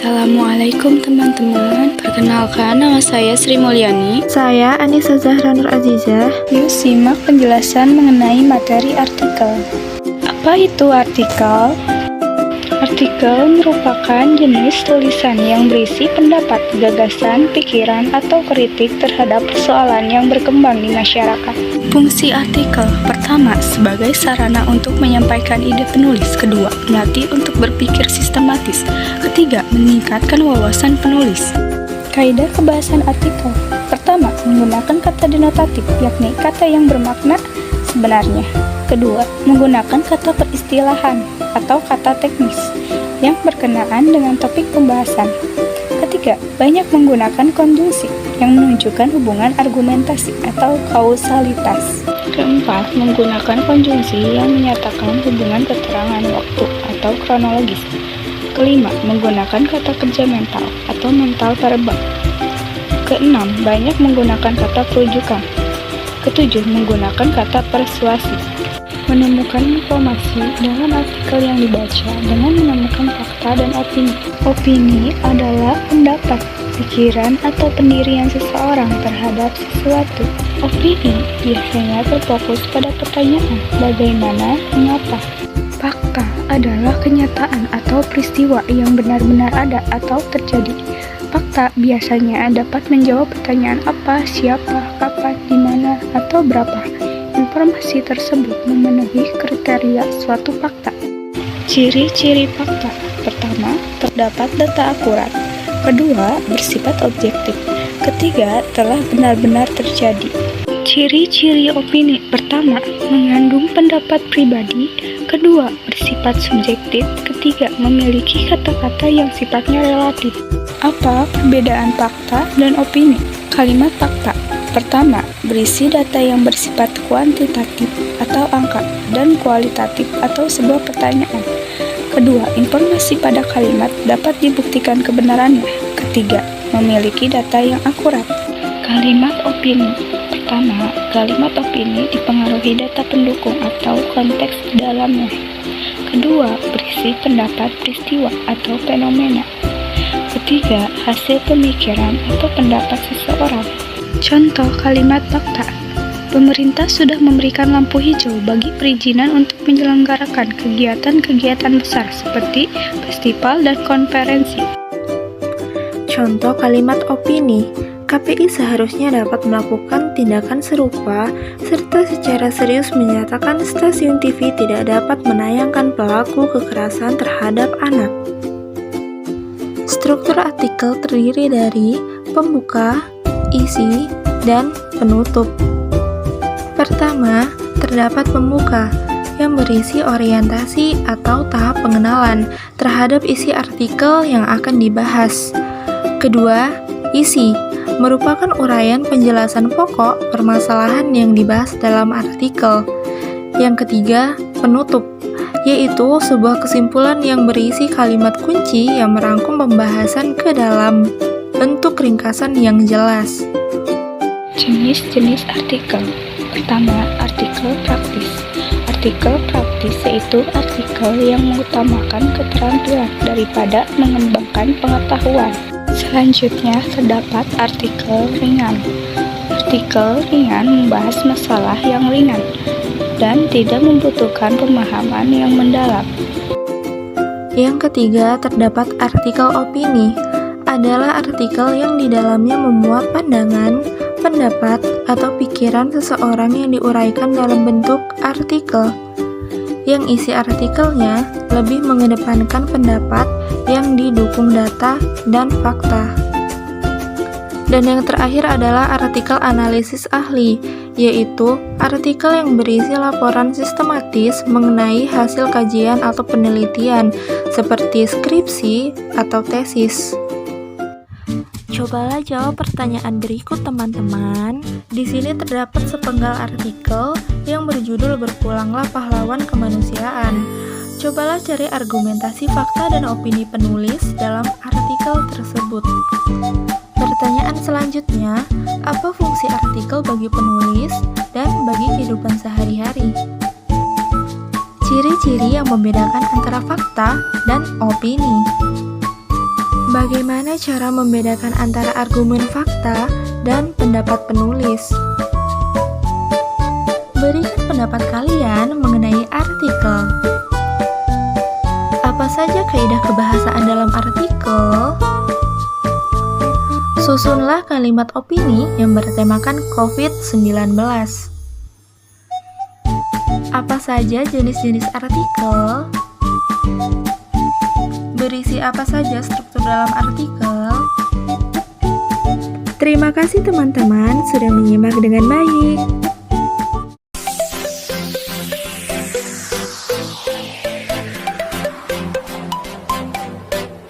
Assalamualaikum teman-teman. Perkenalkan, nama saya Sri Mulyani. Saya Anissa Zahra Nur Azizah. Yuk simak penjelasan mengenai materi artikel. Apa itu artikel? Artikel merupakan jenis tulisan yang berisi pendapat, gagasan, pikiran, atau kritik terhadap persoalan yang berkembang di masyarakat. Fungsi artikel: pertama, sebagai sarana untuk menyampaikan ide penulis. Kedua, melatih untuk berpikir sistematis. Ketiga, meningkatkan wawasan penulis. Kaidah kebahasan artikel: pertama, menggunakan kata denotatif, yakni kata yang bermakna sebenarnya. Kedua, menggunakan kata peristilahan atau kata teknis yang berkenaan dengan topik pembahasan. Ketiga, banyak menggunakan konjungsi yang menunjukkan hubungan argumentasi atau kausalitas. Keempat, menggunakan konjungsi yang menyatakan hubungan keterangan waktu atau kronologis. Kelima, menggunakan kata kerja mental atau mental verbal. Keenam, banyak menggunakan kata perujukan. Ketujuh, menggunakan kata persuasi. Menemukan informasi dalam artikel yang dibaca dengan menemukan fakta dan opini. Opini adalah pendapat, pikiran, atau pendirian seseorang terhadap sesuatu. Opini biasanya berfokus pada pertanyaan bagaimana, mengapa. Fakta adalah kenyataan atau peristiwa yang benar-benar ada atau terjadi. Fakta biasanya dapat menjawab pertanyaan apa, siapa, kapan, di mana, atau berapa. Informasi tersebut memenuhi kriteria suatu fakta. Ciri-ciri fakta: pertama, terdapat data akurat. Kedua, bersifat objektif. Ketiga, telah benar-benar terjadi. Ciri-ciri opini: pertama, mengandung pendapat pribadi. Kedua, bersifat subjektif. Ketiga, memiliki kata-kata yang sifatnya relatif. Apa perbedaan fakta dan opini? Kalimat fakta: pertama, berisi data yang bersifat kuantitatif atau angka dan kualitatif atau sebuah pertanyaan. Kedua, informasi pada kalimat dapat dibuktikan kebenarannya. Ketiga, memiliki data yang akurat. Kalimat opini: pertama, kalimat opini dipengaruhi data pendukung atau konteks di dalamnya. Kedua, berisi pendapat peristiwa atau fenomena. Ketiga, hasil pemikiran atau pendapat seseorang. Contoh kalimat fakta: pemerintah sudah memberikan lampu hijau bagi perizinan untuk menyelenggarakan kegiatan-kegiatan besar seperti festival dan konferensi. Contoh kalimat opini: KPI seharusnya dapat melakukan tindakan serupa serta secara serius menyatakan stasiun TV tidak dapat menayangkan pelaku kekerasan terhadap anak. Struktur artikel terdiri dari pembuka, isi, dan penutup. Pertama, terdapat pembuka yang berisi orientasi atau tahap pengenalan terhadap isi artikel yang akan dibahas. Kedua, isi merupakan uraian penjelasan pokok permasalahan yang dibahas dalam artikel. Yang ketiga, penutup, yaitu sebuah kesimpulan yang berisi kalimat kunci yang merangkum pembahasan ke dalam bentuk ringkasan yang jelas. Jenis-jenis artikel: pertama, artikel praktis. Artikel praktis yaitu artikel yang mengutamakan keterampilan daripada mengembangkan pengetahuan. Selanjutnya terdapat artikel ringan. Artikel ringan membahas masalah yang ringan dan tidak membutuhkan pemahaman yang mendalam. Yang ketiga, terdapat artikel opini. Adalah artikel yang di dalamnya memuat pandangan, pendapat, atau pikiran seseorang yang diuraikan dalam bentuk artikel. Yang isi artikelnya lebih mengedepankan pendapat yang didukung data dan fakta. Dan yang terakhir adalah artikel analisis ahli, yaitu artikel yang berisi laporan sistematis mengenai hasil kajian atau penelitian, seperti skripsi atau tesis. Cobalah jawab pertanyaan berikut teman-teman. Di sini terdapat sepenggal artikel yang berjudul "Berpulanglah Pahlawan Kemanusiaan". Cobalah cari argumentasi fakta dan opini penulis dalam artikel tersebut. Pertanyaan selanjutnya, apa fungsi artikel bagi penulis dan bagi kehidupan sehari-hari? Ciri-ciri yang membedakan antara fakta dan opini. Bagaimana cara membedakan antara argumen fakta dan pendapat penulis? Berikan pendapat kalian mengenai artikel. Apa saja kaidah kebahasaan dalam artikel? Susunlah kalimat opini yang bertemakan COVID-19. Apa saja jenis-jenis artikel? Berisi apa saja struktur dalam artikel? Terima kasih teman-teman sudah menyimak dengan baik.